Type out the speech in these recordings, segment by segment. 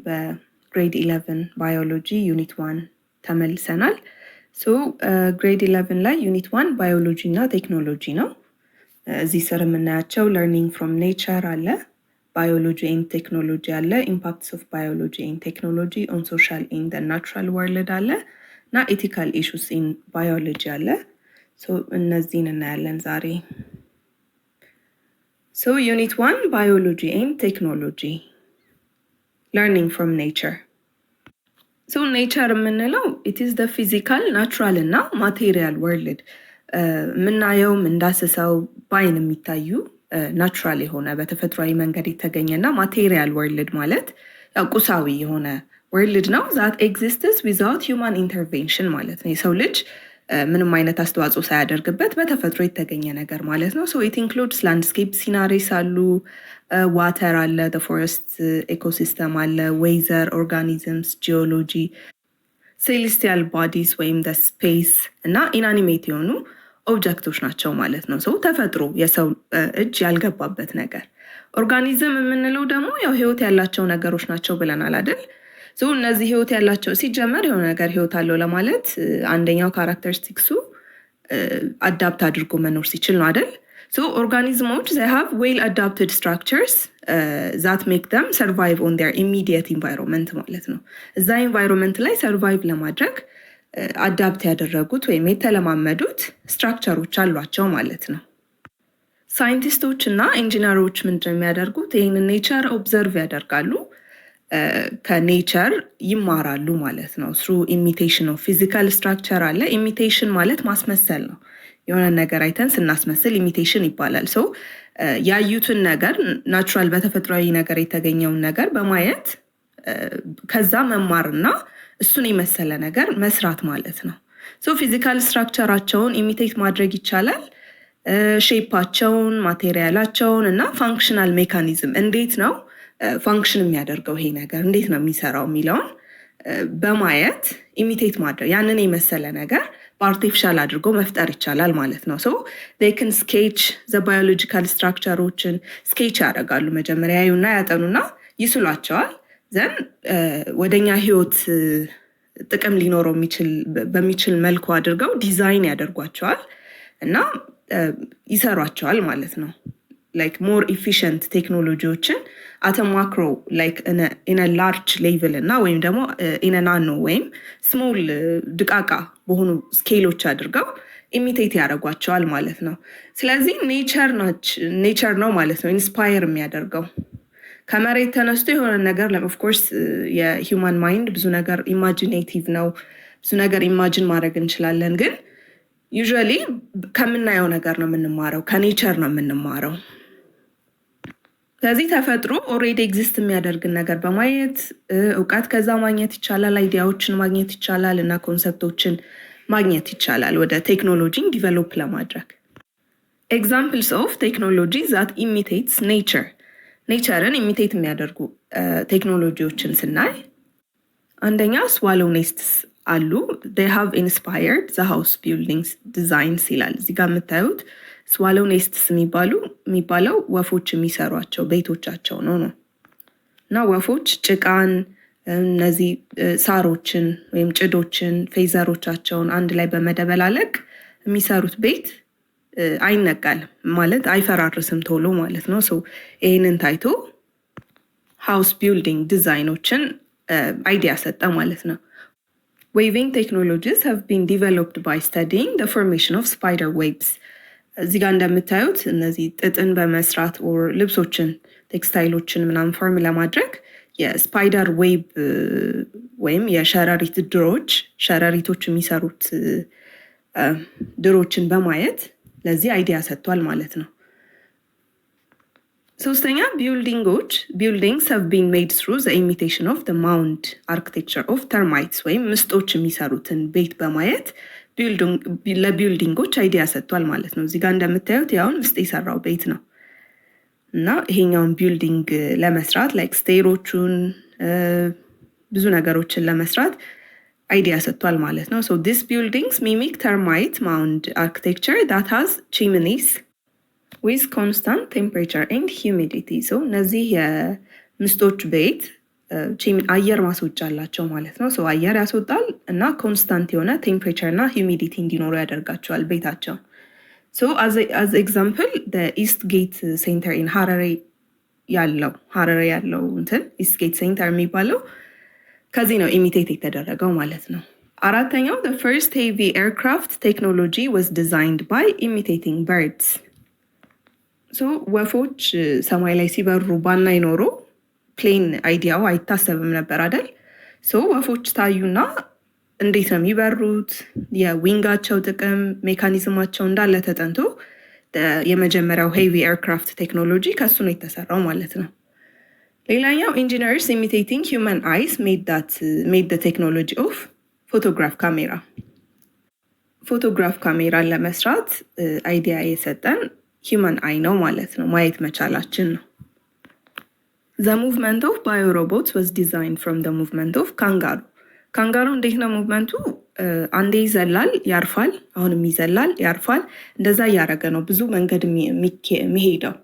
በግሬድ 11 ባዮሎጂ ዩኒት 1 ተመልሰናል። ግሬድ 11 ላይ ዩኒት 1 ባዮሎጂ እና ቴክኖሎጂ ነው። እዚህ ስር የምናያቸው ለርኒንግ ፍሮም ኔቸር አለ፣ ባዮሎጂ ኤንድ ቴክኖሎጂ አለ፣ ኢምፓክትስ ኦፍ ባዮሎጂ ኤንድ ቴክኖሎጂ ኦን ሶሻል ኤንድ ናቹራል ወርልድ አለ እና ኤቲካል ኢሹስ ኢን ባዮሎጂ አለ። እነዚህን እናያለን ዛሬ። ዩኒት 1 ባዮሎጂ ኤንድ ቴክኖሎጂ learning from nature. nature የምንለው it is the physical, natural እና material world የምናየው እንዳስሰው በአይን የሚታዩ ናቹራል የሆነ በተፈጥሯዊ መንገድ የተገኘና ማቴሪያል ወርልድ ማለት ቁሳዊ የሆነ ወርልድ ነው that exists without human intervention ማለት ነው። የሰው ልጅ ምንም አይነት አስተዋጽኦ ሳያደርግበት በተፈጥሮ የተገኘ ነገር ማለት ነው። it includes landscape sceneries አሉ፣ ዋተር አለ፣ the forest ecosystem አለ፣ weather, organisms, geology, celestial bodies ወይም the space እና inanimate የሆኑ ኦብጀክቶች ናቸው ማለት ነው። ተፈጥሮ የሰው እጅ ያልገባበት ነገር። ኦርጋኒዝም የምንለው ደግሞ ያው ህይወት ያላቸው ነገሮች ናቸው ብለናል አይደል? እነዚህ ህይወት ያላቸው ሲጀመር የሆነ ነገር ህይወት አለው ለማለት አንደኛው ካራክተሪስቲክሱ አዳፕት አድርጎ መኖር ሲችል ነው አይደል? organisms they have well adapted structures that make them survive on their immediate environment ማለት ነው። እዛ ኢንቫይሮንመንት ላይ ሰርቫይቭ ለማድረግ አዳፕት ያደረጉት ወይም የተለማመዱት ስትራክቸሮች አሏቸው ማለት ነው። ሳይንቲስቶች እና ኢንጂነሮች ምንድን የሚያደርጉት ይህንን ኔቸር ኦብዘርቭ ያደርጋሉ፣ ከኔቸር ይማራሉ ማለት ነው። through imitation of physical structure አለ። ኢሚቴሽን ማለት ማስመሰል ነው። የሆነ ነገር አይተን ስናስመስል ኢሚቴሽን ይባላል። ያዩትን ነገር ናቹራል በተፈጥሯዊ ነገር የተገኘውን ነገር በማየት ከዛ መማርና እሱን የመሰለ ነገር መስራት ማለት ነው። ፊዚካል ስትራክቸራቸውን ኢሚቴት ማድረግ ይቻላል። ሼፓቸውን፣ ማቴሪያላቸውን እና ፋንክሽናል ሜካኒዝም እንዴት ነው ፋንክሽን የሚያደርገው ይሄ ነገር እንዴት ነው የሚሰራው የሚለውን በማየት ኢሚቴት ማድረግ ያንን የመሰለ ነገር በአርቲፊሻል አድርጎ መፍጠር ይቻላል ማለት ነው። they can sketch the biological structureዎችን ስኬች ያደርጋሉ። መጀመሪያ ያዩና ያጠኑና ይስሏቸዋል። ዘን ወደኛ ህይወት ጥቅም ሊኖረው በሚችል መልኩ አድርገው ዲዛይን ያደርጓቸዋል እና ይሰሯቸዋል ማለት ነው። like more efficient ቴክኖሎጂዎችን at a macro like in a large level እና ወይም ደግሞ in a nano ወይም small ድቃቃ በሆኑ ስኬሎች አድርገው ኢሚቴት ያደርጓቸዋል ማለት ነው። ስለዚህ ኔቸር ነው ማለት ነው ኢንስፓየር የሚያደርገው። ከመሬት ተነስቶ የሆነ ነገር ኦፍኮርስ የሂውማን ማይንድ ብዙ ነገር ኢማጂኔቲቭ ነው፣ ብዙ ነገር ኢማጂን ማድረግ እንችላለን። ግን ዩዥዋሊ ከምናየው ነገር ነው የምንማረው፣ ከኔቸር ነው የምንማረው። ስለዚህ ተፈጥሮ ኦልሬዲ ኤግዚስት የሚያደርግን ነገር በማየት እውቀት ከዛ ማግኘት ይቻላል፣ አይዲያዎችን ማግኘት ይቻላል እና ኮንሰፕቶችን ማግኘት ይቻላል ወደ ቴክኖሎጂን ዲቨሎፕ ለማድረግ። ኤግዛምፕልስ ኦፍ ቴክኖሎጂ ዛት ኢሚቴትስ ኔቸርን ኢሚቴት የሚያደርጉ ቴክኖሎጂዎችን ስናይ አንደኛ ስዋሎው ኔስትስ አሉ። they have inspired the house buildings designs ይላል። እዚህ ጋር የምታዩት ስዋሎው ኔስትስ የሚባለው ወፎች የሚሰሯቸው ቤቶቻቸው ነው እና ወፎች ጭቃን፣ እነዚህ ሳሮችን ወይም ጭዶችን፣ ፌዘሮቻቸውን አንድ ላይ በመደበላለቅ የሚሰሩት ቤት አይነቃልም ማለት አይፈራርስም ቶሎ ማለት ነው። ይህንን ታይቶ ሃውስ ቢልዲንግ ዲዛይኖችን አይዲያ ሰጠ ማለት ነው። Weaving technologies have been developed by studying the formation of spider webs. እዚህ ጋር እንደምታዩት እነዚህ ጥጥን በመስራት or ልብሶችን ቴክስታይሎችን ምናምን ፎርም ለማድረግ የስፓይደር ዌብ ወይም የሸረሪት ሸረሪቶች የሚሰሩት ድሮችን በማየት ለዚህ አይዲያ ሰጥቷል ማለት ነው። ሶስተኛ buildings have been made through the imitation of the mound architecture of termites ወይም ምስጦች የሚሰሩትን ቤት በማየት ለቢልዲንጎች አይዲያ ሰጥቷል ማለት ነው። እዚህ ጋር እንደምታዩት ያውን ምስጥ የሰራው ቤት ነው እና ይሄኛውን ቢልዲንግ ለመስራት ላይክ ስቴሮቹን ብዙ ነገሮችን ለመስራት አይዲያ ሰጥቷል ማለት ነው። ሶ ዲስ ቢልዲንግስ ሚሚክ ተርማይት ማውንድ አርኪቴክቸር ዳት ሃዝ ቺምኒስ ዊዝ ኮንስታንት ቴምፕሬቸር ኤንድ ሂዩሚዲቲ። ሶ እነዚህ የምስጦች ቤት አየር ማስወጫ አላቸው ማለት ነው። ሶ አየር ያስወጣል እና ኮንስታንት የሆነ ቴምፕሬቸር እና ሂዩሚዲቲ እንዲኖሩ ያደርጋቸዋል ቤታቸው። ሶ አዝ ኤግዛምፕል ኢስት ጌት ሴንተር ኢን ሀረሬ ያለው እንትን ኢስት ጌት ሴንተር የሚባለው ከዚህ ነው ኢሚቴት የተደረገው ማለት ነው። አራተኛው the first heavy aircraft technology was designed by imitating birds. ሶ ወፎች ሰማይ ላይ ሲበሩ ባናይ ኖሮ ፕሌን አይዲያው አይታሰብም ነበር አይደል? ሶ ወፎች ታዩና እንዴት ነው የሚበሩት፣ የዊንጋቸው ጥቅም፣ ሜካኒዝማቸው እንዳለ ተጠንቶ የመጀመሪያው ሄቪ ኤርክራፍት ቴክኖሎጂ ከሱ ነው የተሰራው ማለት ነው። ሌላኛው ኢንጂነርስ ኢሚቴቲንግ ሂውመን አይስ ሜድ ቴክኖሎጂ ኦፍ ፎቶግራፍ ካሜራ። ፎቶግራፍ ካሜራን ለመስራት አይዲያ የሰጠን ሂውመን አይ ነው ማለት ነው፣ ማየት መቻላችን ነው። The movement of biorobots was designed from the movement of kangaroo. ካንጋሩ እንዴት ነው ሙቭመንቱ? አንዴ ይዘላል ያርፋል፣ አሁንም ይዘላል ያርፋል፣ እንደዛ እያደረገ ነው ብዙ መንገድ የሚሄደው።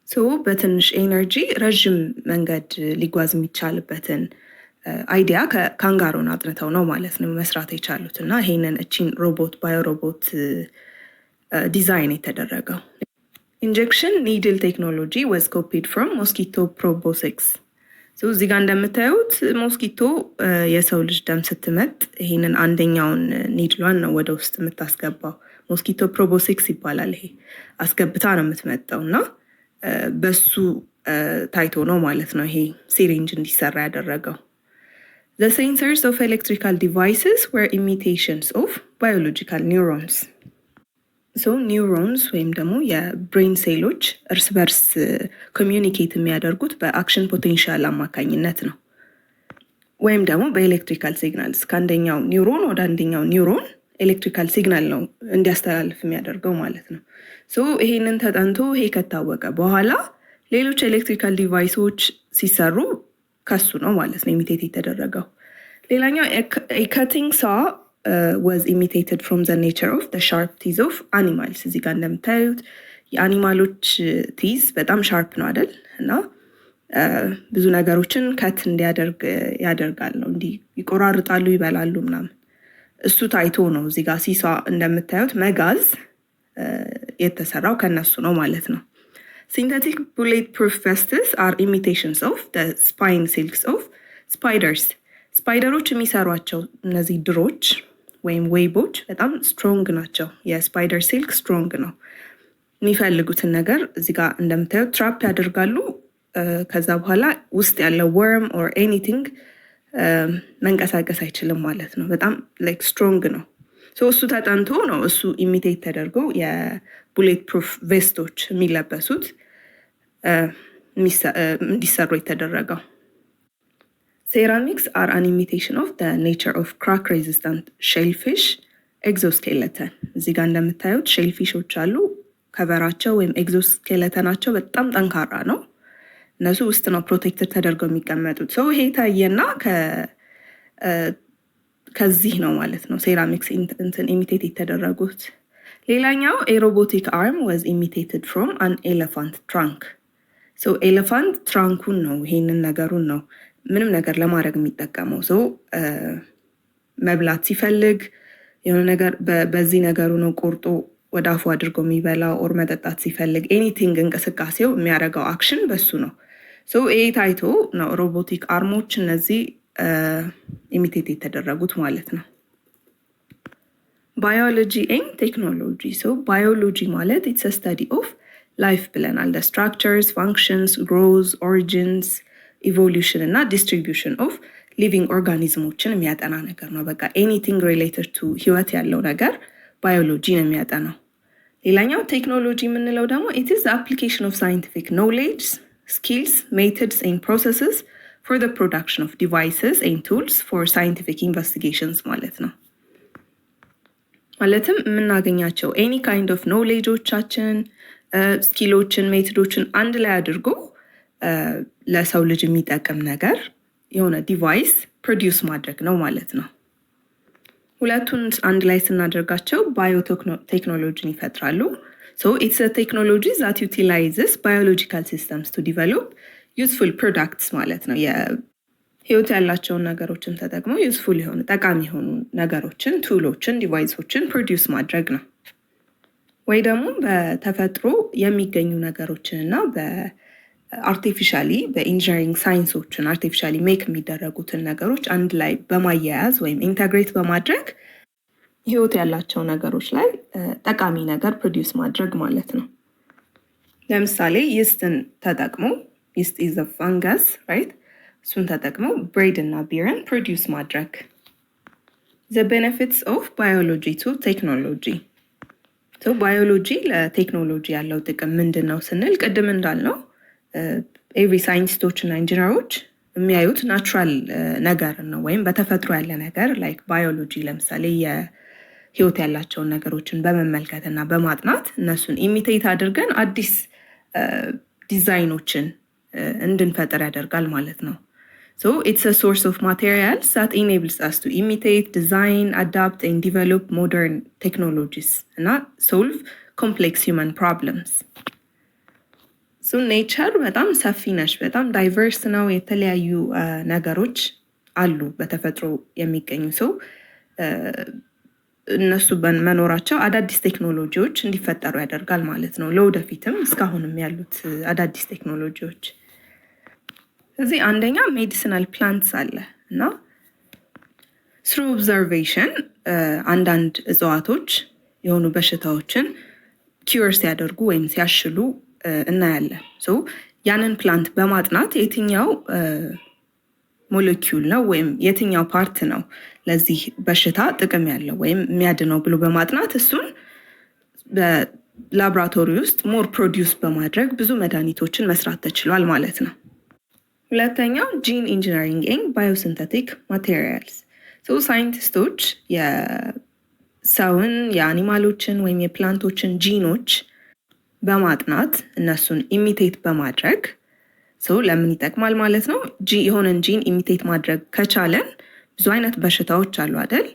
ሶ በትንሽ ኤነርጂ ረዥም መንገድ ሊጓዝ የሚቻልበትን አይዲያ ከካንጋሩን አጥንተው ነው ማለት ነው መስራት የቻሉት እና ይሄንን እቺን ሮቦት ባዮሮቦት ዲዛይን የተደረገው። ኢንጀክሽን ኒድል ቴክኖሎጂ was copied from mosquito proboscis. እዚህ ጋር እንደምታዩት ሞስኪቶ የሰው ልጅ ደም ስትመጥ ይሄንን አንደኛውን ኒድሏን ነው ወደ ውስጥ የምታስገባው። ሞስኪቶ ፕሮቦሲክስ ይባላል። ይሄ አስገብታ ነው የምትመጣው እና በሱ ታይቶ ነው ማለት ነው ይሄ ሲሪንጅ እንዲሰራ ያደረገው። The sensors of electrical devices were imitations of biological neurons. ሶ ኒውሮንስ ወይም ደግሞ የብሬን ሴሎች እርስ በርስ ኮሚዩኒኬት የሚያደርጉት በአክሽን ፖቴንሻል አማካኝነት ነው፣ ወይም ደግሞ በኤሌክትሪካል ሲግናልስ። ከአንደኛው ኒውሮን ወደ አንደኛው ኒውሮን ኤሌክትሪካል ሲግናል ነው እንዲያስተላልፍ የሚያደርገው ማለት ነው። ሶ ይሄንን ተጠንቶ ይሄ ከታወቀ በኋላ ሌሎች ኤሌክትሪካል ዲቫይሶች ሲሰሩ ከሱ ነው ማለት ነው ኢሚቴት የተደረገው። ሌላኛው ካቲንግ ሳ was imitated from the nature of the sharp teeth of animals. እዚህ ጋር እንደምታዩት የአኒማሎች ቲዝ በጣም ሻርፕ ነው አይደል? እና ብዙ ነገሮችን ከት እንዲያደርግ ያደርጋል ነው፣ እንዲህ ይቆራርጣሉ፣ ይበላሉ ምናምን። እሱ ታይቶ ነው እዚህ ጋር ሲሳ እንደምታዩት መጋዝ የተሰራው ከነሱ ነው ማለት ነው። Synthetic bulletproof vests are imitations of the spine silks of spiders. ስፓይደሮች የሚሰሯቸው እነዚህ ድሮች ወይም ዌይቦች በጣም ስትሮንግ ናቸው። የስፓይደር ሲልክ ስትሮንግ ነው። የሚፈልጉትን ነገር እዚህ ጋር እንደምታዩት ትራፕ ያደርጋሉ። ከዛ በኋላ ውስጥ ያለው ወርም ኦር ኤኒቲንግ መንቀሳቀስ አይችልም ማለት ነው። በጣም ላይክ ስትሮንግ ነው። እሱ ተጠንቶ ነው እሱ ኢሚቴት ተደርጎ የቡሌት ፕሩፍ ቬስቶች የሚለበሱት እንዲሰሩ የተደረገው። Ceramics are an imitation of the nature of crack-resistant shellfish exoskeleton. እዚህ ጋር እንደምታዩት ሼልፊሾች አሉ። ከቨራቸው ወይም ኤግዞስኬለተናቸው በጣም ጠንካራ ነው። እነሱ ውስጥ ነው ፕሮቴክትድ ተደርገው የሚቀመጡት። ሰው ይሄ ታየና ከዚህ ነው ማለት ነው ሴራሚክስ ኢሚቴት የተደረጉት። ሌላኛው ኤሮቦቲክ አርም was imitated from an elephant trunk. ኤሌፋንት ትራንኩን ነው ይሄንን ነገሩን ነው ምንም ነገር ለማድረግ የሚጠቀመው። ሰው መብላት ሲፈልግ የሆነ ነገር በዚህ ነገሩ ነው ቆርጦ ወደ አፉ አድርጎ የሚበላው። ኦር መጠጣት ሲፈልግ ኤኒቲንግ እንቅስቃሴው የሚያደርገው አክሽን በሱ ነው። ይሄ ታይቶ ነው ሮቦቲክ አርሞች እነዚህ ኢሚቴት የተደረጉት ማለት ነው። ባዮሎጂ ኤንድ ቴክኖሎጂ። ባዮሎጂ ማለት ኢትስ አ ስተዲ ኦፍ ላይፍ ብለናል። the structures, functions, growth, origins, ኢቮሉሽን እና ዲስትሪቢዩሽን ኦፍ ሊቪንግ ኦርጋኒዝሞችን የሚያጠና ነገር ነው። በቃ ኤኒቲንግ ሪሌትድ ቱ ህይወት ያለው ነገር ባዮሎጂ ነው የሚያጠናው። ሌላኛው ቴክኖሎጂ የምንለው ደግሞ ኢት ኢዝ አፕሊኬሽን ኦፍ ሳይንቲፊክ ኖሌጅ ስኪልስ ሜተድስ ኤንድ ፕሮሰስስ ፎር ዘ ፕሮዳክሽን ኦፍ ዲቫይስስ ኤንድ ቱልስ ፎር ሳይንቲፊክ ኢንቨስቲጌሽንስ ማለት ነው። ማለትም የምናገኛቸው ኤኒ ካይንድ ኦፍ ኖሌጆቻችን ስኪሎችን ሜቶዶችን አንድ ላይ አድርጎ ለሰው ልጅ የሚጠቅም ነገር የሆነ ዲቫይስ ፕሮዲውስ ማድረግ ነው ማለት ነው። ሁለቱን አንድ ላይ ስናደርጋቸው ባዮቴክኖሎጂን ይፈጥራሉ። So it's a technology that utilizes biological systems to develop useful products ማለት ነው። ህይወት ያላቸውን ነገሮችን ተጠቅሞ ዩዝፉል የሆኑ ጠቃሚ የሆኑ ነገሮችን፣ ቱሎችን፣ ዲቫይሶችን ፕሮዲውስ ማድረግ ነው። ወይ ደግሞ በተፈጥሮ የሚገኙ ነገሮችን እና በአርቲፊሻሊ በኢንጂነሪንግ ሳይንሶችን አርቲፊሻሊ ሜክ የሚደረጉትን ነገሮች አንድ ላይ በማያያዝ ወይም ኢንተግሬት በማድረግ ህይወት ያላቸው ነገሮች ላይ ጠቃሚ ነገር ፕሮዲውስ ማድረግ ማለት ነው። ለምሳሌ ይስትን ተጠቅሞ ይስት ኢዝ አ ፈንገስ ራይት፣ እሱን ተጠቅሞ ብሬድ እና ቢርን ፕሮዲውስ ማድረግ። the benefits of biology to technology so biology ለቴክኖሎጂ ያለው ጥቅም ምንድን ነው ስንል ቅድም እንዳልነው ኤቭሪ ሳይንቲስቶች እና ኢንጂነሮች የሚያዩት ናቹራል ነገር ነው ወይም በተፈጥሮ ያለ ነገር ላይክ ባዮሎጂ ለምሳሌ ህይወት ያላቸውን ነገሮችን በመመልከት እና በማጥናት እነሱን ኢሚቴት አድርገን አዲስ ዲዛይኖችን እንድንፈጥር ያደርጋል ማለት ነው። So it's a source of materials that enables us to imitate, design, adapt and develop modern technologies and solve complex human problems. So nature በጣም ሰፊ ነች፣ በጣም ዳይቨርስ ነው። የተለያዩ ነገሮች አሉ በተፈጥሮ የሚገኙ ሰው እነሱ መኖራቸው አዳዲስ ቴክኖሎጂዎች እንዲፈጠሩ ያደርጋል ማለት ነው። ለወደፊትም እስካሁንም ያሉት አዳዲስ ቴክኖሎጂዎች እዚህ አንደኛ ሜዲሲናል ፕላንትስ አለ እና ስሩ ኦብዘርቬሽን አንዳንድ እጽዋቶች የሆኑ በሽታዎችን ኪውር ሲያደርጉ ወይም ሲያሽሉ እናያለን። ሶ ያንን ፕላንት በማጥናት የትኛው ሞለኪውል ነው ወይም የትኛው ፓርት ነው ለዚህ በሽታ ጥቅም ያለው ወይም የሚያድነው ብሎ በማጥናት እሱን በላቦራቶሪ ውስጥ ሞር ፕሮዲውስ በማድረግ ብዙ መድኃኒቶችን መስራት ተችሏል ማለት ነው። ሁለተኛው ጂን ኢንጂነሪንግ ኤንድ ባዮሲንተቲክ ማቴሪያልስ ሳይንቲስቶች የሰውን የአኒማሎችን ወይም የፕላንቶችን ጂኖች በማጥናት እነሱን ኢሚቴት በማድረግ ለምን ይጠቅማል ማለት ነው። የሆነን ጂን ኢሚቴት ማድረግ ከቻለን ብዙ አይነት በሽታዎች አሉ አይደል?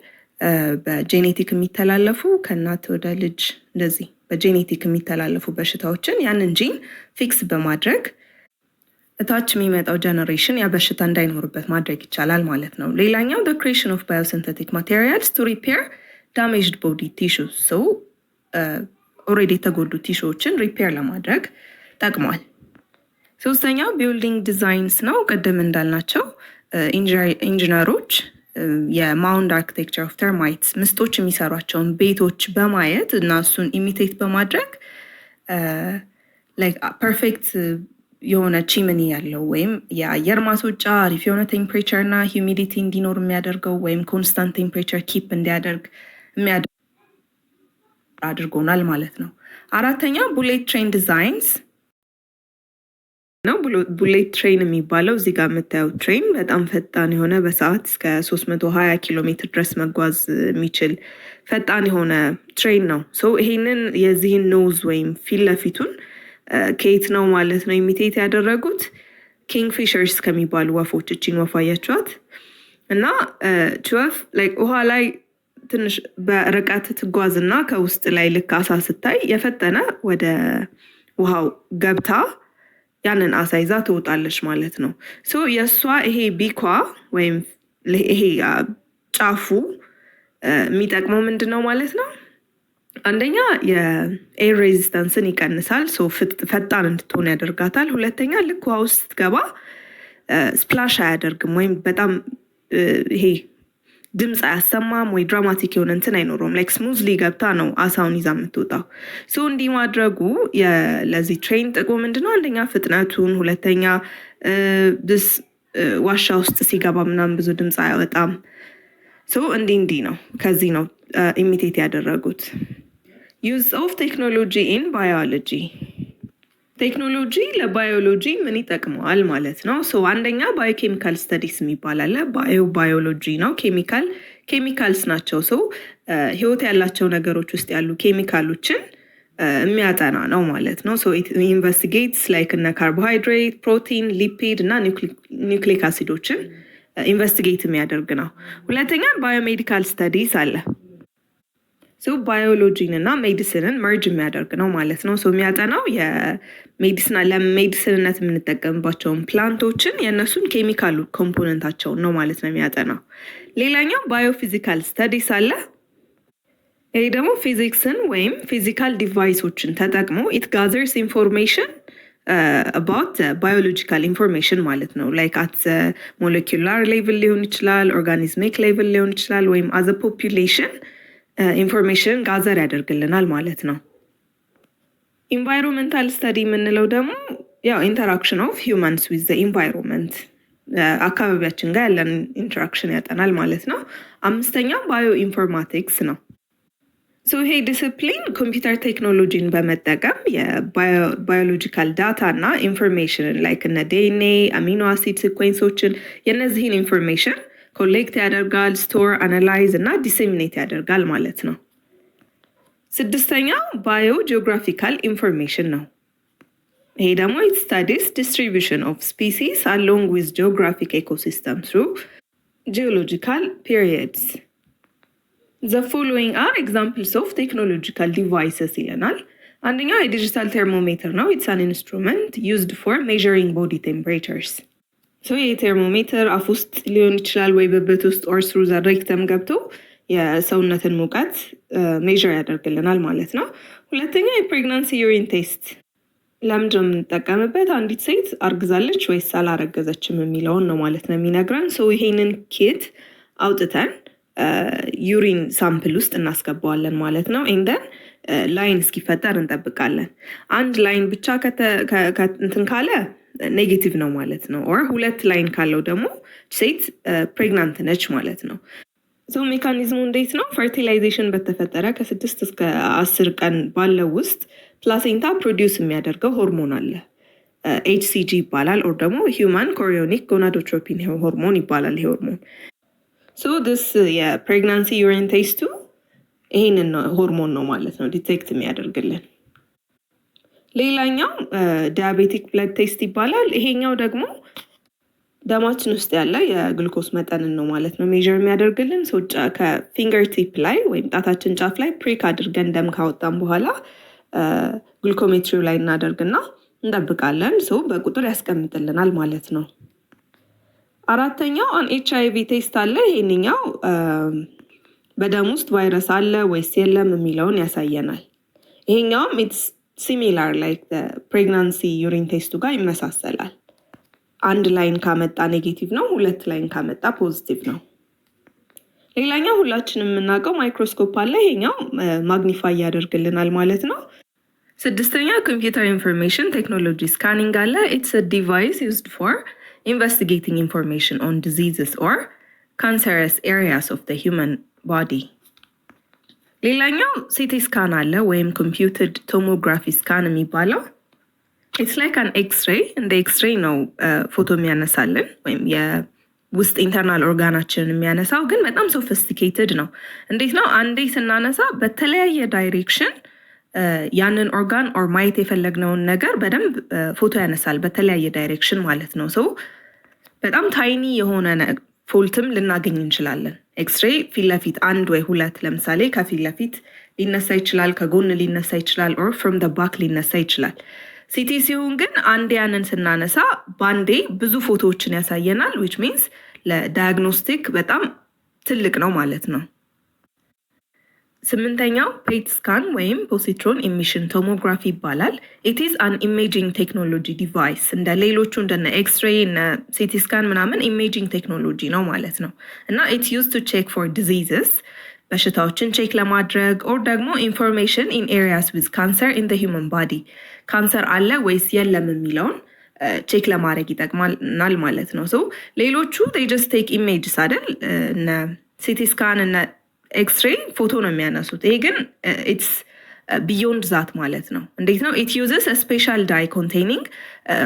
በጄኔቲክ የሚተላለፉ ከእናት ወደ ልጅ እንደዚህ በጄኔቲክ የሚተላለፉ በሽታዎችን ያንን ጂን ፊክስ በማድረግ እታች የሚመጣው ጀነሬሽን ያ በሽታ እንዳይኖርበት ማድረግ ይቻላል ማለት ነው። ሌላኛው the creation of biosynthetic materials to repair damaged body tissues ኦልሬዲ የተጎዱ ቲሹዎችን ሪፔር ለማድረግ ጠቅሟል። ሶስተኛው ቢልዲንግ ዲዛይንስ ነው። ቅድም እንዳልናቸው ኢንጂነሮች የማውንድ አርኪቴክቸር ኦፍ ተርማይትስ ምስጦች የሚሰሯቸውን ቤቶች በማየት እና እሱን ኢሚቴት በማድረግ ላይክ ፐርፌክት የሆነ ቺምኒ ያለው ወይም የአየር ማስወጫ አሪፍ የሆነ ቴምፕሬቸር እና ሂዩሚዲቲ እንዲኖር የሚያደርገው ወይም ኮንስታንት ቴምፕሬቸር ኪፕ እንዲያደርግ አድርጎናል ማለት ነው። አራተኛ ቡሌት ትሬን ዲዛይንስ ነው። ቡሌት ትሬን የሚባለው እዚህ ጋር የምታየው ትሬን በጣም ፈጣን የሆነ በሰዓት እስከ 320 ኪሎ ሜትር ድረስ መጓዝ የሚችል ፈጣን የሆነ ትሬን ነው። ይሄንን የዚህን ኖዝ ወይም ፊት ለፊቱን ከየት ነው ማለት ነው ኢሚቴት ያደረጉት? ኪንግፊሸርስ ከሚባሉ ወፎች። እቺን ወፍ አያችኋት? እና ወፍ ላይክ ውሃ ላይ ትንሽ በርቀት ትጓዝና ከውስጥ ላይ ልክ አሳ ስታይ የፈጠነ ወደ ውሃው ገብታ ያንን አሳ ይዛ ትወጣለች ማለት ነው። የእሷ ይሄ ቢኳ ወይም ይሄ ጫፉ የሚጠቅመው ምንድን ነው ማለት ነው? አንደኛ የኤር ሬዚስታንስን ይቀንሳል፣ ፈጣን እንድትሆን ያደርጋታል። ሁለተኛ ልክ ውሃ ውስጥ ስትገባ ስፕላሽ አያደርግም ወይም በጣም ይሄ ድምፅ አያሰማም ወይ ድራማቲክ የሆነ እንትን አይኖረውም። ላይክ ስሙዝሊ ገብታ ነው አሳውን ይዛ የምትወጣው። እንዲህ ማድረጉ ለዚህ ትሬን ጥቅሙ ምንድነው? አንደኛ ፍጥነቱን፣ ሁለተኛ ዋሻ ውስጥ ሲገባ ምናምን ብዙ ድምፅ አያወጣም። እንዲህ ነው። ከዚህ ነው ኢሚቴት ያደረጉት። ዩዝ ኦፍ ቴክኖሎጂ ኢን ባዮሎጂ። ቴክኖሎጂ ለባዮሎጂ ምን ይጠቅመዋል ማለት ነው? አንደኛ ባዮኬሚካል ስተዲስ የሚባል አለ። ባዮሎጂ ነው። ኬሚካልስ ናቸው። ህይወት ያላቸው ነገሮች ውስጥ ያሉ ኬሚካሎችን የሚያጠና ነው ማለት ነው። ሶ ኢት ኢንቨስቲጌትስ ላይክ እነ ካርቦሃይድሬት፣ ፕሮቲን፣ ሊፒድ እና ኒውክሊክ አሲዶችን ኢንቨስቲጌት የሚያደርግ ነው። ሁለተኛ ባዮሜዲካል ስተዲስ አለ። ሶ ባዮሎጂን እና ሜዲሲንን መርጅ የሚያደርግ ነው ማለት ነው። ሶ የሚያጠናው ለሜዲሲንነት የምንጠቀምባቸውን ፕላንቶችን የእነሱን ኬሚካል ኮምፖነንታቸውን ነው ማለት ነው የሚያጠናው። ሌላኛው ባዮፊዚካል ስተዲስ አለ። ይህ ደግሞ ፊዚክስን ወይም ፊዚካል ዲቫይሶችን ተጠቅሞ ኢት ጋዘርስ ኢንፎርሜሽን አባውት ባዮሎጂካል ኢንፎርሜሽን ማለት ነው። ላይክ አት ሞለኪላር ሌቭል ሊሆን ይችላል፣ ኦርጋኒዝሚክ ሌቭል ሊሆን ይችላል፣ ወይም አዘ ፖፑሌሽን ኢንፎርሜሽን ጋዘር ያደርግልናል ማለት ነው። ኢንቫይሮንመንታል ስተዲ የምንለው ደግሞ ያው ኢንተራክሽን ኦፍ ሂውማንስ ዊዝ ዘ ኢንቫይሮንመንት አካባቢያችን ጋር ያለን ኢንተራክሽን ያጠናል ማለት ነው። አምስተኛው ባዮ ኢንፎርማቲክስ ነው። ሶ ይሄ ዲስፕሊን ኮምፒውተር ቴክኖሎጂን በመጠቀም የባዮሎጂካል ዳታ እና ኢንፎርሜሽንን ላይክ እነ ዲኤንኤ፣ አሚኖ አሲድ ሲኩዌንሶችን የእነዚህን ኢንፎርሜሽን ኮሌክት ያደርጋል፣ ስቶር፣ አናላይዝ እና ዲሴሚኔት ያደርጋል ማለት ነው። ስድስተኛው ባዮ ጂኦግራፊካል ኢንፎርሜሽን ነው። ይሄ ደግሞ ኢት ስታዲስ ዲስትሪቢዩሽን ኦፍ ስፒሲስ አሎንግ ዊዝ ጂኦግራፊክ ኢኮሲስተም ትሩ ጂኦሎጂካል ፒሪየድስ። The following are examples of technological devices ይለናል። አንደኛው የዲጂታል ቴርሞሜትር ነው። It's an instrument used for measuring body temperatures. So ይህ ቴርሞሜትር አፍ ውስጥ ሊሆን ይችላል ወይ በበት ውስጥ or through the rectum ገብቶ የሰውነትን ሙቀት ሜዥር ያደርግልናል ማለት ነው። ሁለተኛው የፕሬግናንሲ ዩሪን ቴስት ለምንድን ነው የምንጠቀምበት? አንዲት ሴት አርግዛለች ወይስ አላረገዘችም የሚለውን ነው ማለት ነው የሚነግረን። ሶ ይሄንን ኪት አውጥተን ዩሪን ሳምፕል ውስጥ እናስገባዋለን ማለት ነው። ኤንደን ላይን እስኪፈጠር እንጠብቃለን። አንድ ላይን ብቻ እንትን ካለ ኔጌቲቭ ነው ማለት ነው። ኦር ሁለት ላይን ካለው ደግሞ ሴት ፕሬግናንት ነች ማለት ነው። ሶ ሜካኒዝሙ እንዴት ነው? ፈርቲላይዜሽን በተፈጠረ ከ6 እስከ 10 ቀን ባለው ውስጥ ፕላሴንታ ፕሮዲውስ የሚያደርገው ሆርሞን አለ። ኤችሲጂ ይባላል። ኦር ደግሞ ሂውማን ኮሪዮኒክ ጎናዶትሮፒን ሆርሞን ይባላል ይሄ ሆርሞን። ሶ ዲስ የፕሬግናንሲ ዩሪን ቴስቱ ይሄንን ሆርሞን ነው ማለት ነው ዲቴክት የሚያደርግልን። ሌላኛው ዲያቤቲክ ብለድ ቴስት ይባላል። ይሄኛው ደግሞ ደማችን ውስጥ ያለ የግሉኮስ መጠንን ነው ማለት ነው ሜዥር የሚያደርግልን። ሶ ከፊንገር ቲፕ ላይ ወይም ጣታችን ጫፍ ላይ ፕሪክ አድርገን ደም ካወጣን በኋላ ግሉኮሜትሪው ላይ እናደርግና እንጠብቃለን። ሶ በቁጥር ያስቀምጥልናል ማለት ነው። አራተኛው አን ኤችአይቪ ቴስት አለ። ይሄንኛው በደም ውስጥ ቫይረስ አለ ወይስ የለም የሚለውን ያሳየናል። ይሄኛውም ኢትስ ሲሚላር ላይክ ፕሬግናንሲ ዩሪን ቴስቱ ጋር ይመሳሰላል። አንድ ላይን ካመጣ ኔጌቲቭ ነው፣ ሁለት ላይን ካመጣ ፖዚቲቭ ነው። ሌላኛው ሁላችንም የምናውቀው ማይክሮስኮፕ አለ። ይሄኛው ማግኒፋይ ያደርግልናል ማለት ነው። ስድስተኛ ኮምፒውተር ኢንፎርሜሽን ቴክኖሎጂ ስካኒንግ አለ። ኢትስ አ ዲቫይስ ዩዝድ ፎር investigating information on diseases or cancerous areas of the human body. ሌላኛው ሲቲ ስካን አለ ወይም computed tomography ስካን የሚባለው it's like an x-ray እንደ ኤክስሬይ ነው ፎቶ የሚያነሳልን ወይም የውስጥ ኢንተርናል ኦርጋናችንን የሚያነሳው፣ ግን በጣም ሶፊስቲኬትድ ነው። እንዴት ነው? አንዴ ስናነሳ በተለያየ ዳይሬክሽን ያንን ኦርጋን ኦር ማየት የፈለግነውን ነገር በደንብ ፎቶ ያነሳል በተለያየ ዳይሬክሽን ማለት ነው። ሶ በጣም ታይኒ የሆነ ፎልትም ልናገኝ እንችላለን። ኤክስሬይ ፊት ለፊት አንድ ወይ ሁለት ለምሳሌ ከፊት ለፊት ሊነሳ ይችላል፣ ከጎን ሊነሳ ይችላል፣ ኦር ፍሮም ደ ባክ ሊነሳ ይችላል። ሲቲ ሲሆን ግን አንዴ ያንን ስናነሳ በአንዴ ብዙ ፎቶዎችን ያሳየናል። ዊች ሚንስ ለዳያግኖስቲክ በጣም ትልቅ ነው ማለት ነው። ስምንተኛው ፔት ስካን ወይም ፖሲትሮን ኢሚሽን ቶሞግራፊ ይባላል። ኢት ኢዝ አን ኢሜጂንግ ቴክኖሎጂ ዲቫይስ። እንደ ሌሎቹ እንደነ ኤክስሬይ እና ሲቲ ስካን ምናምን ኢሜጂንግ ቴክኖሎጂ ነው ማለት ነው። እና ኢትስ ዩዝድ ቱ ቼክ ፎር ዲዚዝስ በሽታዎችን ቼክ ለማድረግ ኦር ደግሞ ኢንፎርሜሽን ኢን ኤሪያስ ዊዝ ካንሰር ኢን ዘ ሂውመን ባዲ ካንሰር አለ ወይስ የለም የሚለውን ቼክ ለማድረግ ይጠቅማናል ማለት ነው። ሶ ሌሎቹ they just take images አይደል? እነ ሲቲ ስካን እና ኤክስሬይ ፎቶ ነው የሚያነሱት። ይሄ ግን ኢትስ ቢዮንድ ዛት ማለት ነው። እንዴት ነው? ኢት ዩዝስ ስፔሻል ዳይ ኮንቴኒንግ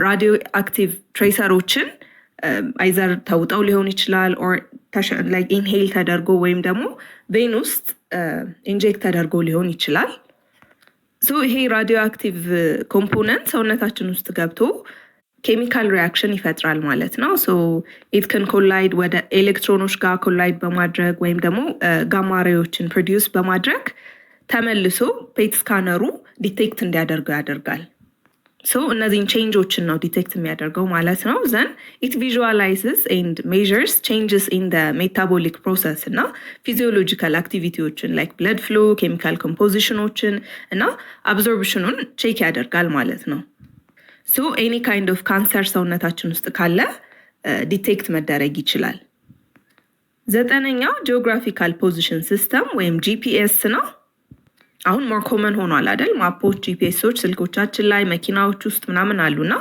ራዲዮ አክቲቭ ትሬሰሮችን አይዘር ተውጠው ሊሆን ይችላል ኦር ላይክ ኢንሄል ተደርጎ ወይም ደግሞ ቬን ውስጥ ኢንጀክት ተደርጎ ሊሆን ይችላል። ይሄ ራዲዮ አክቲቭ ኮምፖነንት ሰውነታችን ውስጥ ገብቶ ኬሚካል ሪያክሽን ይፈጥራል ማለት ነው። ኢት ከን ኮላይድ ወደ ኤሌክትሮኖች ጋር ኮላይድ በማድረግ ወይም ደግሞ ጋማሬዎችን ፕሮዲውስ በማድረግ ተመልሶ ፔት ስካነሩ ዲቴክት እንዲያደርገው ያደርጋል። እነዚህን ቼንጆችን ነው ዲቴክት የሚያደርገው ማለት ነው። ዘን ኢት ቪዥዋላይዝስ ኤንድ ሜዥርስ ቼንጅስ ኢን ደ ሜታቦሊክ ፕሮሰስ እና ፊዚዮሎጂካል አክቲቪቲዎችን ላይክ ብለድ ፍሎ፣ ኬሚካል ኮምፖዚሽኖችን እና አብዞርብሽኑን ቼክ ያደርጋል ማለት ነው። ኤኒ ካይንድ ኦፍ ካንሰር ሰውነታችን ውስጥ ካለ ዲቴክት መደረግ ይችላል። 9ኛው ጂኦግራፊካል ፖዚሽን ሲስተም ወይም ጂፒኤስ ነው። አሁን ሞር ኮመን ሆኗል አይደል? ማፖች፣ ጂፒኤሶች ስልኮቻችን ላይ መኪናዎች ውስጥ ምናምን አሉና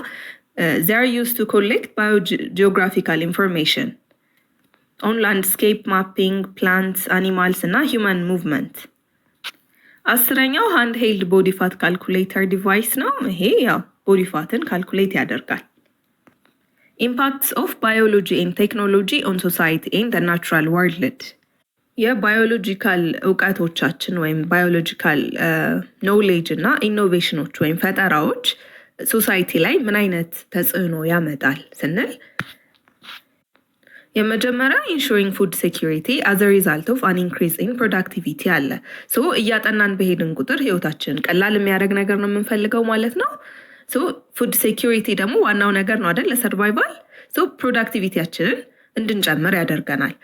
they are used to collect biogeographical information on landscape mapping, plants, animals እና human movement። 10ኛው ሃንድ ሄልድ ቦዲ ፋት ካልኩሌተር ዲቫይስ ነው። ይሄ ያው ቦዲ ፋትን ካልኩሌት ያደርጋል። ኢምፓክትስ ኦፍ ባዮሎጂ ኤንድ ቴክኖሎጂ ኦን ሶሳይቲ ኤንድ ዘ ናቹራል ወርልድ። የባዮሎጂካል እውቀቶቻችን ወይም ባዮሎጂካል ኖሌጅ እና ኢኖቬሽኖች ወይም ፈጠራዎች ሶሳይቲ ላይ ምን አይነት ተጽዕኖ ያመጣል ስንል የመጀመሪያ ኢንሹሪንግ ፉድ ሴኪሪቲ አዝ አ ሪዛልት ኦፍ አን ኢንክሪዝ ኢን ፕሮዳክቲቪቲ አለ። እያጠናን በሄድን ቁጥር ህይወታችን ቀላል የሚያደርግ ነገር ነው የምንፈልገው ማለት ነው። ፉድ ሴኪሪቲ ደግሞ ዋናው ነገር ነው አይደል? ለሰርቫይቫል ፕሮዳክቲቪቲያችንን እንድንጨምር ያደርገናል።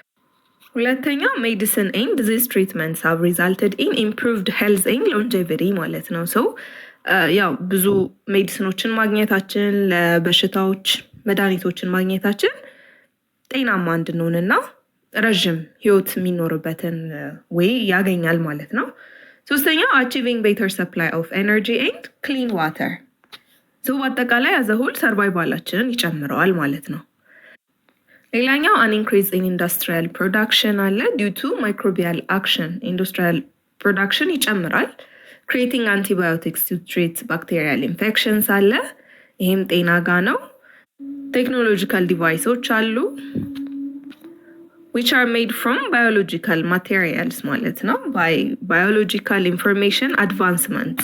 ሁለተኛው ሜዲሲን ኤንድ ዲዚዝ ትሪትመንትስ ሃቭ ሪዛልትድ ኢን ኢምፕሩቭድ ሄልዝ ኤንድ ሎንጀቪቲ ማለት ነው። ያው ብዙ ሜዲሲኖችን ማግኘታችን ለበሽታዎች መድኃኒቶችን ማግኘታችን ጤናማ እንድንሆንና ረዥም ህይወት የሚኖርበትን ወይ ያገኛል ማለት ነው። ሶስተኛው አቺቪንግ ቤተር ሰፕላይ ኦፍ ኤነርጂ ኤንድ ክሊን ዋተር። በአጠቃላይ አዘሆል ሰርቫይቫላችንን ይጨምረዋል ማለት ነው። ሌላኛው አን ኢንክሪዝ ኢን ኢንዱስትሪያል ፕሮዳክሽን አለ። ዲው ቱ ማይክሮቢያል አክሽን ኢንዱስትሪያል ፕሮዳክሽን ይጨምራል። ክሪኤቲንግ አንቲባዮቲክስ ቱ ትሪት ባክቴሪያል ኢንፌክሽንስ አለ። ይህም ጤና ጋ ነው። ቴክኖሎጂካል ዲቫይሶች አሉ which are made from biological materials ማለት ነው by biological information advancement።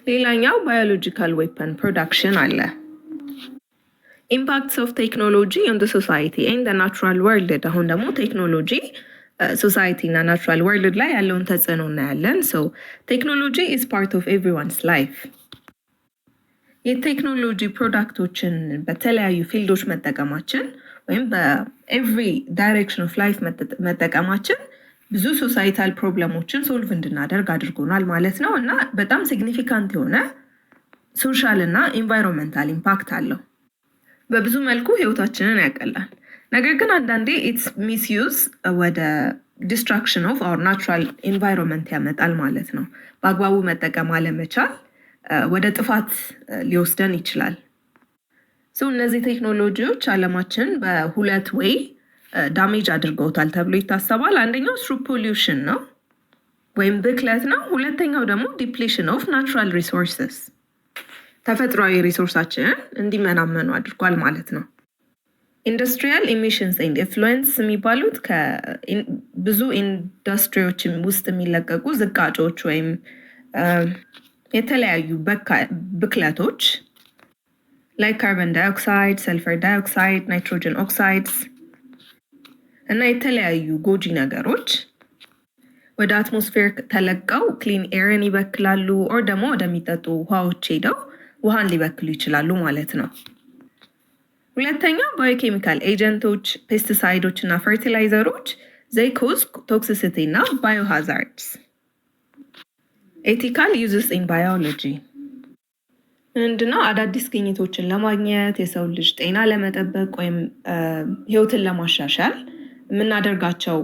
ሌላኛው biological weapon production አለ። impacts of technology on the society and the natural world። አሁን ደግሞ ቴክኖሎጂ ሶሳይቲ እና ናቹራል ወርልድ ላይ ያለውን ተጽዕኖ እናያለን። ቴክኖሎጂ is part of everyone's life። የቴክኖሎጂ ፕሮዳክቶችን በተለያዩ ፊልዶች መጠቀማችን ወይም በኤቭሪ ዳይሬክሽን ኦፍ ላይፍ መጠቀማችን ብዙ ሶሳይታል ፕሮብለሞችን ሶልቭ እንድናደርግ አድርጎናል ማለት ነው እና በጣም ሲግኒፊካንት የሆነ ሶሻል እና ኢንቫይሮንመንታል ኢምፓክት አለው። በብዙ መልኩ ህይወታችንን ያቀላል። ነገር ግን አንዳንዴ ኢትስ ሚስዩዝ ወደ ዲስትራክሽን ኦፍ አወር ናቹራል ኢንቫይሮንመንት ያመጣል ማለት ነው። በአግባቡ መጠቀም አለመቻል ወደ ጥፋት ሊወስደን ይችላል። እነዚህ ቴክኖሎጂዎች አለማችን በሁለት ወይ ዳሜጅ አድርገውታል ተብሎ ይታሰባል። አንደኛው ትሩ ፖሊዩሽን ነው ወይም ብክለት ነው። ሁለተኛው ደግሞ ዲፕሊሽን ኦፍ ናቹራል ሪሶርስስ ተፈጥሯዊ ሪሶርሳችንን እንዲመናመኑ አድርጓል ማለት ነው። ኢንዱስትሪያል ኢሚሽንስ ኤንድ ኢንፍሉዌንስ የሚባሉት ከብዙ ኢንዱስትሪዎች ውስጥ የሚለቀቁ ዝቃጮች ወይም የተለያዩ ብክለቶች ላይ ካርበን ዳይኦክሳይድ፣ ሰልፈር ዳይኦክሳይድ፣ ናይትሮጅን ኦክሳይድስ እና የተለያዩ ጎጂ ነገሮች ወደ አትሞስፌር ተለቀው ክሊን ኤርን ይበክላሉ ኦር ደግሞ ወደሚጠጡ ውሃዎች ሄደው ውሃን ሊበክሉ ይችላሉ ማለት ነው። ሁለተኛው ባዮኬሚካል ኤጀንቶች፣ ፔስቲሳይዶች እና ፈርቲላይዘሮች ዘይ ኮዝ ቶክሲሲቲ እና ባዮሃዛርድስ። ኤቲካል ዩዝስ ኢን ባዮሎጂ ምንድነው? አዳዲስ ግኝቶችን ለማግኘት የሰው ልጅ ጤና ለመጠበቅ ወይም ህይወትን ለማሻሻል የምናደርጋቸው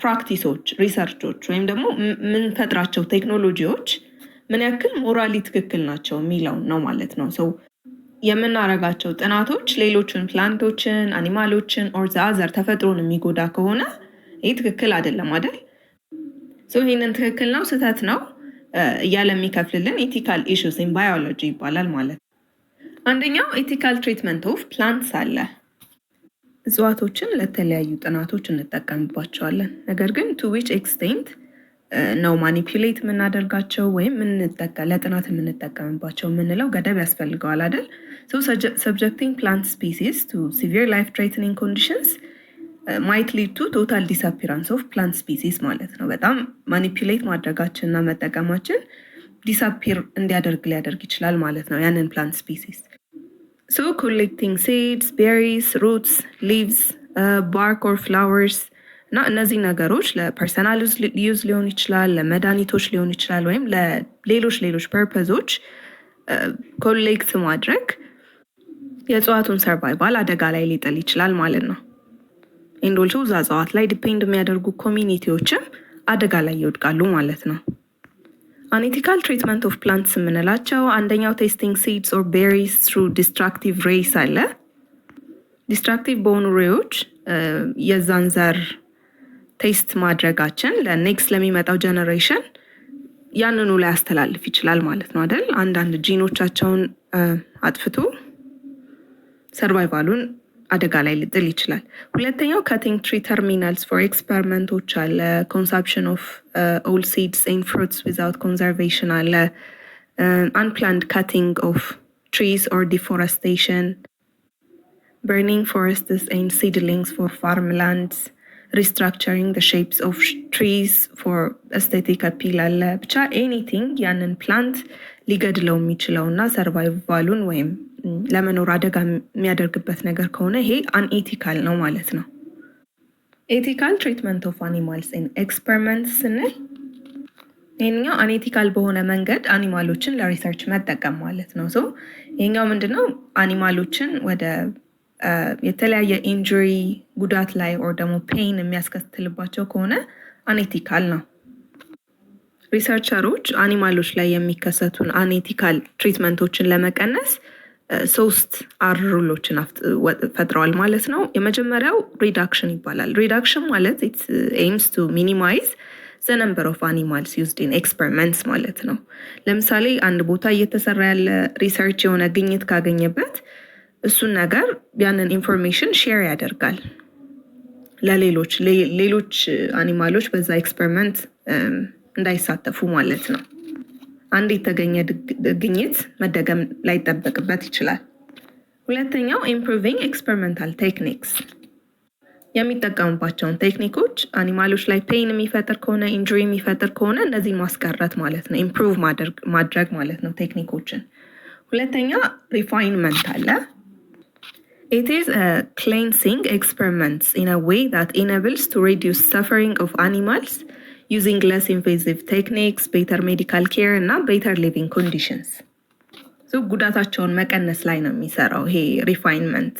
ፕራክቲሶች፣ ሪሰርቾች ወይም ደግሞ የምንፈጥራቸው ቴክኖሎጂዎች ምን ያክል ሞራሊ ትክክል ናቸው የሚለው ነው ማለት ነው። የምናረጋቸው ጥናቶች ሌሎችን ፕላንቶችን፣ አኒማሎችን ኦር ዘአዘር ተፈጥሮን የሚጎዳ ከሆነ ይህ ትክክል አይደለም አይደል? ይህንን ትክክል ነው ስህተት ነው እያለ የሚከፍልልን ኤቲካል ኢሹስ ኢን ባዮሎጂ ይባላል ማለት ነው። አንደኛው ኤቲካል ትሪትመንት ኦፍ ፕላንትስ አለ። እጽዋቶችን ለተለያዩ ጥናቶች እንጠቀምባቸዋለን። ነገር ግን ቱ ዊች ኤክስቴንት ነው ማኒፑሌት የምናደርጋቸው ወይም ለጥናት የምንጠቀምባቸው የምንለው ገደብ ያስፈልገዋል አይደል? So subjecting plant species to severe life threatening conditions might lead to total disappearance of plant species ማለት ነው። በጣም ማኒፑሌት ማድረጋችንና መጠቀማችን ዲስአፒር ሊያደርግ ይችላል ማለት ነው ያንን plant species. So collecting seeds, berries, roots, leaves, bark or flowers እና እነዚህ ነገሮች ለፐርሰናል ዩዝ ሊሆን ይችላል፣ ለመድኃኒቶች ሊሆን ይችላል፣ ወይም ለሌሎች ፐርፐዞች ኮሌክት ማድረግ የእጽዋቱን ሰርቫይቫል አደጋ ላይ ሊጥል ይችላል ማለት ነው። ኤንድ ኦልሶ እዛ እጽዋት ላይ ዲፔንድ የሚያደርጉ ኮሚኒቲዎችም አደጋ ላይ ይወድቃሉ ማለት ነው። አንኤቲካል ትሪትመንት ኦፍ ፕላንትስ የምንላቸው አንደኛው ቴስቲንግ ሲድስ ኦር ቤሪስ ትሩ ዲስትራክቲቭ ሬይስ አለ። ዲስትራክቲቭ በሆኑ ሬዎች የዛን ዘር ቴስት ማድረጋችን ለኔክስት ለሚመጣው ጀነሬሽን ያንኑ ላይ ያስተላልፍ ይችላል ማለት ነው አይደል? አንዳንድ ጂኖቻቸውን አጥፍቶ ሰርቫይቫሉን አደጋ ላይ ሊጥል ይችላል። ሁለተኛው ካቲንግ ትሪ ተርሚናልስ ፎር ኤክስፐሪመንቶች አለ። ኮንሰፕሽን ኦፍ ኦል ሲድስ ኤንድ ፍሩትስ ዊዛውት ኮንዘርቬሽን አለ። አንፕላንድ ካቲንግ ኦፍ ትሪስ ኦር ዲፎረስቴሽን፣ በርኒንግ ፎረስትስ ኤንድ ሲድሊንግስ ፎር ፋርምላንድስ፣ restructuring the shapes of trees for aesthetic appeal አለ። ብቻ ኤኒቲንግ ያንን ፕላንት ሊገድለው የሚችለው እና ሰርቫይቫሉን ወይም ለመኖር አደጋ የሚያደርግበት ነገር ከሆነ ይሄ አንኤቲካል ነው ማለት ነው። ኤቲካል ትሪትመንት ኦፍ አኒማልስ ኢን ኤክስፐሪመንት ስንል ይሄኛው አንኤቲካል በሆነ መንገድ አኒማሎችን ለሪሰርች መጠቀም ማለት ነው። ሶ ይሄኛው ምንድነው አኒማሎችን ወደ የተለያየ ኢንጁሪ ጉዳት ላይ ኦር ደግሞ ፔን የሚያስከትልባቸው ከሆነ አንኤቲካል ነው። ሪሰርቸሮች አኒማሎች ላይ የሚከሰቱን አንኤቲካል ትሪትመንቶችን ለመቀነስ 3 አር ሩሎችን ፈጥረዋል ማለት ነው። የመጀመሪያው ሪዳክሽን ይባላል። ሪዳክሽን ማለት it aims to minimize the number of animals used in experiments ማለት ነው። ለምሳሌ አንድ ቦታ እየተሰራ ያለ ሪሰርች የሆነ ግኝት ካገኘበት እሱን ነገር ያንን ኢንፎርሜሽን ሼር ያደርጋል ለሌሎች አኒማሎች በዛ ኤክስፐሪመንት እንዳይሳተፉ ማለት ነው። አንድ የተገኘ ግኝት መደገም ላይጠበቅበት ይችላል። ሁለተኛው ኢምፕሩቪንግ ኤክስፐሪመንታል ቴክኒክስ፣ የሚጠቀሙባቸውን ቴክኒኮች አኒማሎች ላይ ፔን የሚፈጥር ከሆነ ኢንጁሪ የሚፈጥር ከሆነ እነዚህን ማስቀረት ማለት ነው። ኢምፕሩቭ ማድረግ ማለት ነው ቴክኒኮችን። ሁለተኛ ሪፋይንመንት አለ። It is a cleansing experiments in a way that enables to reduce suffering of animals using less invasive techniques, better medical care እና better living conditions. So ጉዳታቸውን መቀነስ ላይ ነው የሚሰራው ይሄ ሪፋይንመንት።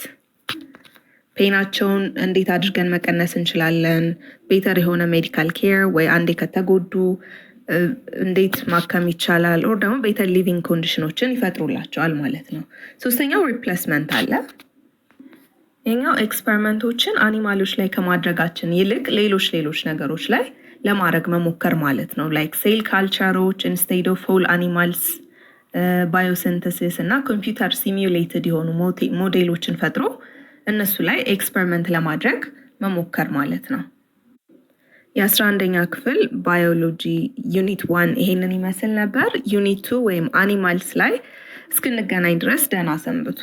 ፔናቸውን እንዴት አድርገን መቀነስ እንችላለን፣ ቤተር የሆነ ሜዲካል ኬር ወይ አንዴ ከተጎዱ እንዴት ማከም ይቻላል፣ ኦር ደግሞ ቤተር ሊቪንግ ኮንዲሽኖችን ይፈጥሩላቸዋል ማለት ነው። ሶስተኛው ሪፕሌስመንት አለ። ይሄኛው ኤክስፐሪመንቶችን አኒማሎች ላይ ከማድረጋችን ይልቅ ሌሎች ነገሮች ላይ ለማድረግ መሞከር ማለት ነው። ላይክ ሴል ካልቸሮች ኢንስቴድ ኦፍ ሆል አኒማልስ፣ ባዮሲንተሲስ እና ኮምፒውተር ሲሙሌትድ የሆኑ ሞዴሎችን ፈጥሮ እነሱ ላይ ኤክስፐሪመንት ለማድረግ መሞከር ማለት ነው። የ11ኛ ክፍል ባዮሎጂ ዩኒት 1 ይሄንን ይመስል ነበር። ዩኒት 2 ወይም አኒማልስ ላይ እስክንገናኝ ድረስ ደህና ሰንብቱ።